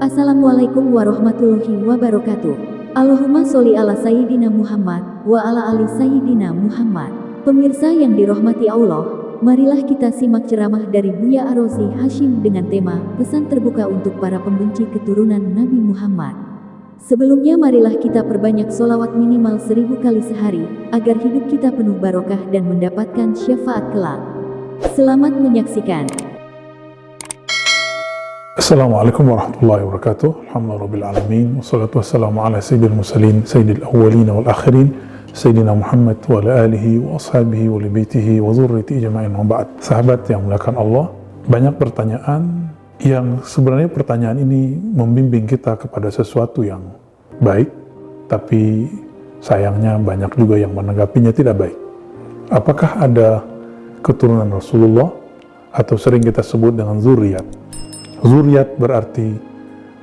Assalamualaikum warahmatullahi wabarakatuh. Allahumma sholli ala Sayyidina Muhammad wa ala ali Sayyidina Muhammad. Pemirsa yang dirahmati Allah, marilah kita simak ceramah dari Buya Arozi Hashim dengan tema pesan terbuka untuk para pembenci keturunan Nabi Muhammad. Sebelumnya marilah kita perbanyak sholawat minimal 1000 kali sehari, agar hidup kita penuh barokah dan mendapatkan syafaat kelak. Selamat menyaksikan. Assalamualaikum warahmatullahi wabarakatuh. Alhamdulillahirabbil alamin. Wassalatu wassalamu ala sayyidil mursalin, sayyidil awwalin wal akhirin, sayyidina Muhammad wa ala alihi wa ashabihi wa li baitihi wa dzurriyyatihi ajma'in. Wa ba'd. Sahabat yang muliakan Allah, banyak pertanyaan yang sebenarnya pertanyaan ini membimbing kita kepada sesuatu yang baik, tapi sayangnya banyak juga yang menanggapinya tidak baik. Apakah ada keturunan Rasulullah atau sering kita sebut dengan zuriat? Zuriat berarti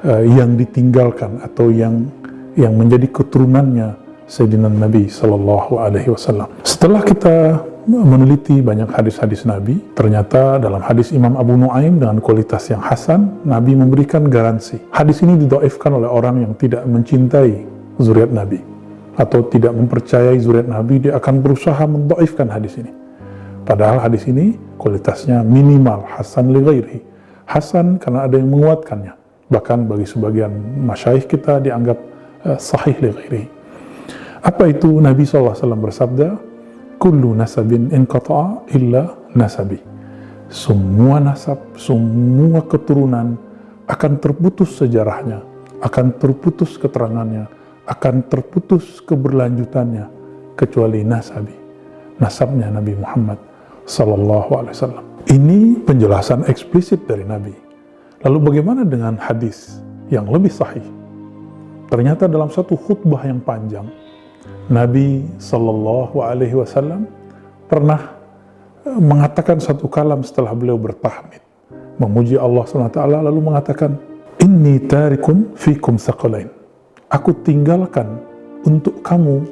yang ditinggalkan atau yang menjadi keturunannya Sayyidina Nabi Sallallahu Alaihi Wasallam. Setelah kita meneliti banyak hadis-hadis Nabi, ternyata dalam hadis Imam Abu Nuaim dengan kualitas yang hasan, Nabi memberikan garansi. Hadis ini didhaifkan oleh orang yang tidak mencintai zuriat Nabi atau tidak mempercayai zuriat Nabi, dia akan berusaha mendhaifkan hadis ini. Padahal hadis ini kualitasnya minimal, hasan li ghairihi. Hasan karena ada yang menguatkannya. Bahkan bagi sebagian masyayikh kita dianggap sahih li ghairihi. Apa itu? Nabi SAW bersabda, kullu nasabin inqata'a illa nasabi. Semua nasab, semua keturunan akan terputus sejarahnya, akan terputus keterangannya, akan terputus keberlanjutannya, kecuali nasabi, nasabnya Nabi Muhammad Sallallahu Alaihi Wasallam. Ini penjelasan eksplisit dari Nabi. Lalu bagaimana dengan hadis yang lebih sahih? Ternyata dalam satu khutbah yang panjang, Nabi Sallallahu Alaihi Wasallam pernah mengatakan satu kalam setelah beliau bertahmid, memuji Allah SWT, lalu mengatakan, Inni tarikun fikum saqalain. Aku tinggalkan untuk kamu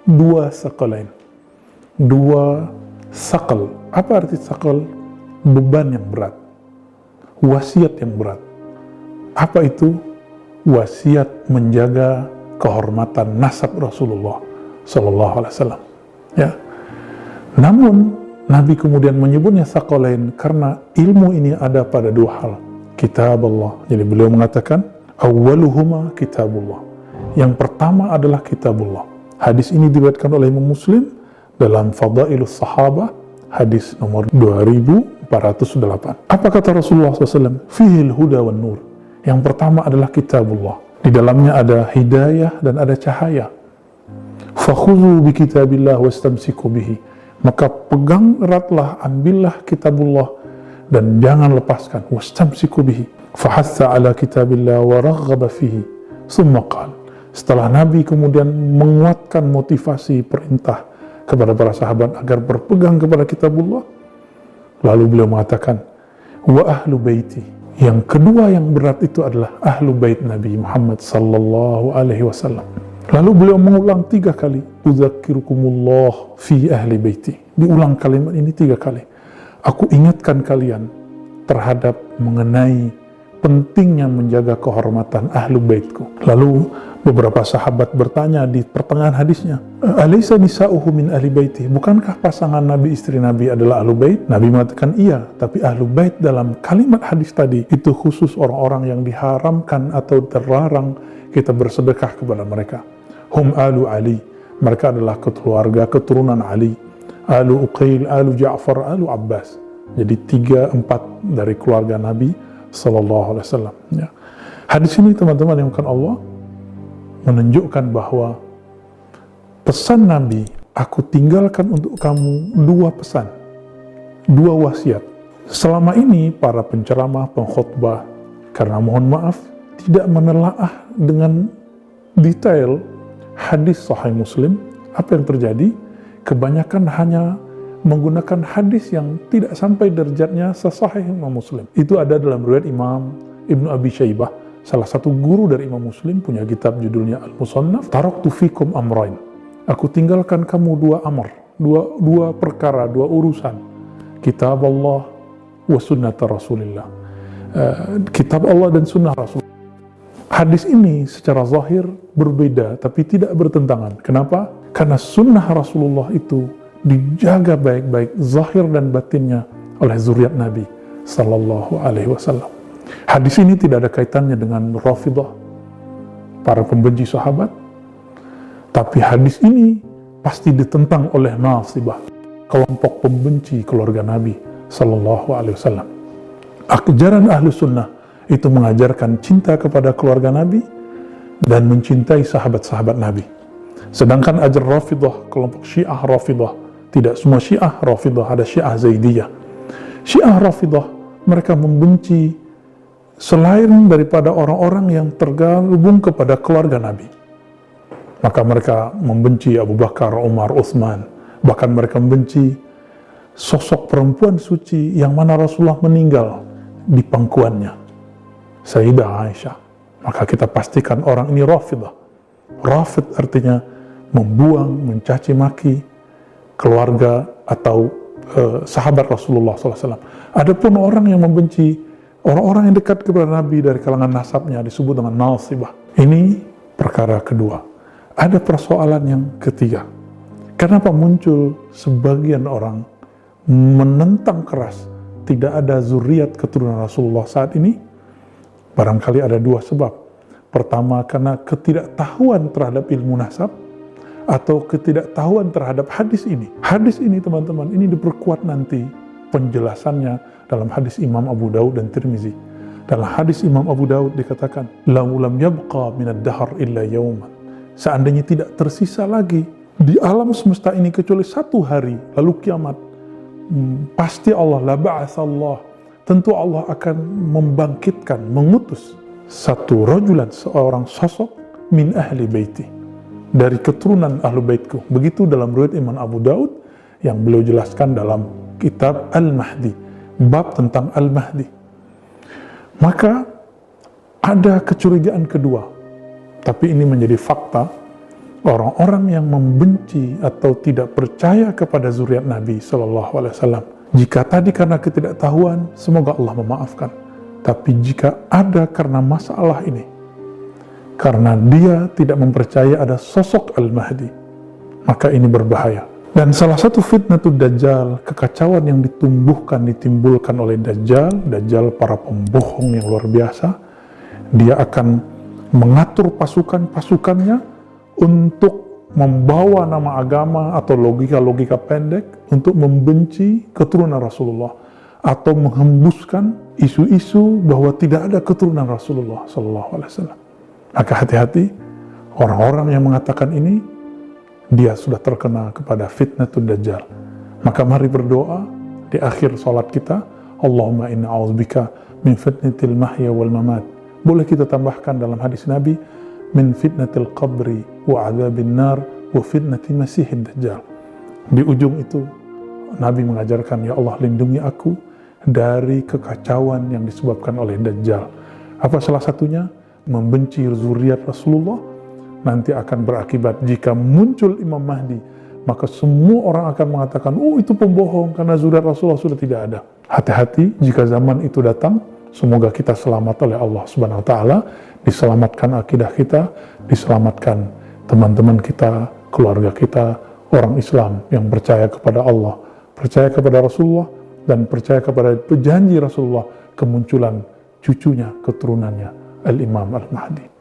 dua saqalain. Dua saqal. Apa arti saqal? Beban yang berat, wasiat yang berat. Apa itu? Wasiat menjaga kehormatan nasab Rasulullah Sallallahu Alaihi Wasallam. Ya. Namun Nabi kemudian menyebutnya saqalain karena ilmu ini ada pada dua hal. Kitab Allah. Jadi beliau mengatakan awwaluhuma kitabullah. Yang pertama adalah kitabullah. Hadis ini diriwayatkan oleh Imam Muslim dalam Fadailus Sahabah, hadis nomor 2408. Apa kata Rasulullah SAW? Fihil huda wan nur. Yang pertama adalah kitabullah. Di dalamnya ada hidayah dan ada cahaya. Fakhudhu bi kitabillah wastamsiku bihi. Maka pegang eratlah, ambillah kitabullah dan jangan lepaskan. Wastamsiku bihi. Fahassa ala kitabillah wa raghaba fihi. Summa qala. Setelah Nabi kemudian menguatkan motivasi perintah kepada para sahabat agar berpegang kepada kitabullah, lalu beliau mengatakan, wa ahlu baiti. Yang kedua yang berat itu adalah ahlu bait Nabi Muhammad Sallallahu Alaihi Wasallam. Lalu beliau mengulang 3 kali, udzakirukumullah fi ahli baiti. Diulang kalimat ini 3 kali. Aku ingatkan kalian terhadap mengenai pentingnya menjaga kehormatan ahlu baitku. Lalu beberapa sahabat bertanya di pertengahan hadisnya, alaysa nisa'uhu min ahli baiti? Bukankah pasangan Nabi, istri Nabi adalah ahlu bait? Nabi mengatakan iya, tapi ahlu bait dalam kalimat hadis tadi itu khusus orang-orang yang diharamkan atau terlarang kita bersedekah kepada mereka. Hum alu Ali. Mereka adalah keluarga keturunan Ali. Alu Uqail, alu Ja'far, alu Abbas. Jadi 3-4 dari keluarga Nabi Sallallahu Alaihi Wasallam. Ya. Hadis ini teman-teman yang bukan Allah menunjukkan bahwa pesan Nabi, aku tinggalkan untuk kamu 2 pesan, 2 wasiat. Selama ini para penceramah, pengkhotbah, karena mohon maaf tidak menelaah dengan detail hadis Sahih Muslim. Apa yang terjadi? Kebanyakan hanya menggunakan hadis yang tidak sampai derajatnya sesahih Imam Muslim. Itu ada dalam riwayat Imam Ibnu Abi Syaibah, salah satu guru dari Imam Muslim, punya kitab judulnya Al-Musannaf. Taraktu fikum amrain. Aku tinggalkan kamu 2 amr, dua perkara, 2 urusan. Kitab Allah wa sunnata Rasulillah. Kitab Allah dan sunnah Rasul. Hadis ini secara zahir berbeda tapi tidak bertentangan. Kenapa? Karena sunnah Rasulullah itu dijaga baik-baik zahir dan batinnya oleh zuriat Nabi Sallallahu Alaihi Wasallam. Hadis ini tidak ada kaitannya dengan Rafidah, para pembenci sahabat, tapi hadis ini pasti ditentang oleh Nasibah, kelompok pembenci keluarga Nabi Sallallahu Alaihi Wasallam. Ajaran ahlu sunnah itu mengajarkan cinta kepada keluarga Nabi dan mencintai sahabat-sahabat Nabi. Sedangkan ajaran Rafidah, kelompok Syiah Rafidah, tidak semua Syiah Rafidah, ada Syiah Zaidiyah. Syiah Rafidah, mereka membenci selain daripada orang-orang yang tergabung kepada keluarga Nabi. Maka mereka membenci Abu Bakar, Umar, Utsman. Bahkan mereka membenci sosok perempuan suci yang mana Rasulullah meninggal di pangkuannya, Sayyidah Aisyah. Maka kita pastikan orang ini Rafidah. Rafid artinya membuang, mencaci maki keluarga atau sahabat Rasulullah SAW. Adapun orang yang membenci orang-orang yang dekat kepada Nabi dari kalangan nasabnya disebut dengan Nasibah. Ini perkara kedua. Ada persoalan yang ketiga. Kenapa muncul sebagian orang menentang keras tidak ada zuriat keturunan Rasulullah saat ini? Barangkali ada dua sebab. Pertama, karena ketidaktahuan terhadap ilmu nasab, atau ketidaktahuan terhadap hadis ini. Hadis ini, teman-teman, ini diperkuat nanti penjelasannya dalam hadis Imam Abu Daud dan Tirmizi. Dalam hadis Imam Abu Daud dikatakan, "Lau lam yabqa minad dahr illa yauman." Seandainya tidak tersisa lagi di alam semesta ini kecuali satu hari, lalu kiamat, pasti Allah, la ba'atsallah, tentu Allah akan membangkitkan, mengutus satu rajulan, seorang sosok min ahli baiti, dari keturunan ahlu baitku. Begitu dalam riwayat Imam Abu Daud yang beliau jelaskan dalam kitab Al-Mahdi, bab tentang Al-Mahdi. Maka ada kecurigaan kedua, tapi ini menjadi fakta. Orang-orang yang membenci atau tidak percaya kepada zuriat Nabi Sallallahu Alaihi Wasallam, jika tadi karena ketidaktahuan, semoga Allah memaafkan. Tapi jika ada karena masalah ini, karena dia tidak mempercaya ada sosok Al-Mahdi, maka ini berbahaya. Dan salah satu fitnatul Dajjal, kekacauan yang ditimbulkan oleh Dajjal para pembohong yang luar biasa, dia akan mengatur pasukannya untuk membawa nama agama atau logika-logika pendek untuk membenci keturunan Rasulullah, atau menghembuskan isu-isu bahwa tidak ada keturunan Rasulullah SAW. Maka hati-hati, orang-orang yang mengatakan ini, dia sudah terkena kepada fitnatul Dajjal. Maka mari berdoa di akhir salat kita, Allahumma inna a'udzubika min fitnatil mahya wal mamat. Boleh kita tambahkan dalam hadis Nabi, min fitnatil qabri wa adzabin nar wa fitnati masihid dajjal. Di ujung itu Nabi mengajarkan, ya Allah, lindungi aku dari kekacauan yang disebabkan oleh Dajjal. Apa salah satunya? Membenci zuriat Rasulullah. Nanti akan berakibat jika muncul Imam Mahdi, maka semua orang akan mengatakan, oh itu pembohong karena zuriat Rasulullah sudah tidak ada. Hati-hati jika zaman itu datang. Semoga kita selamat oleh Allah Subhanahu wa Ta'ala, diselamatkan akidah kita, diselamatkan teman-teman kita, keluarga kita, orang Islam yang percaya kepada Allah, percaya kepada Rasulullah, dan percaya kepada janji Rasulullah kemunculan cucunya, keturunannya, Al-Imam Al-Mahdi.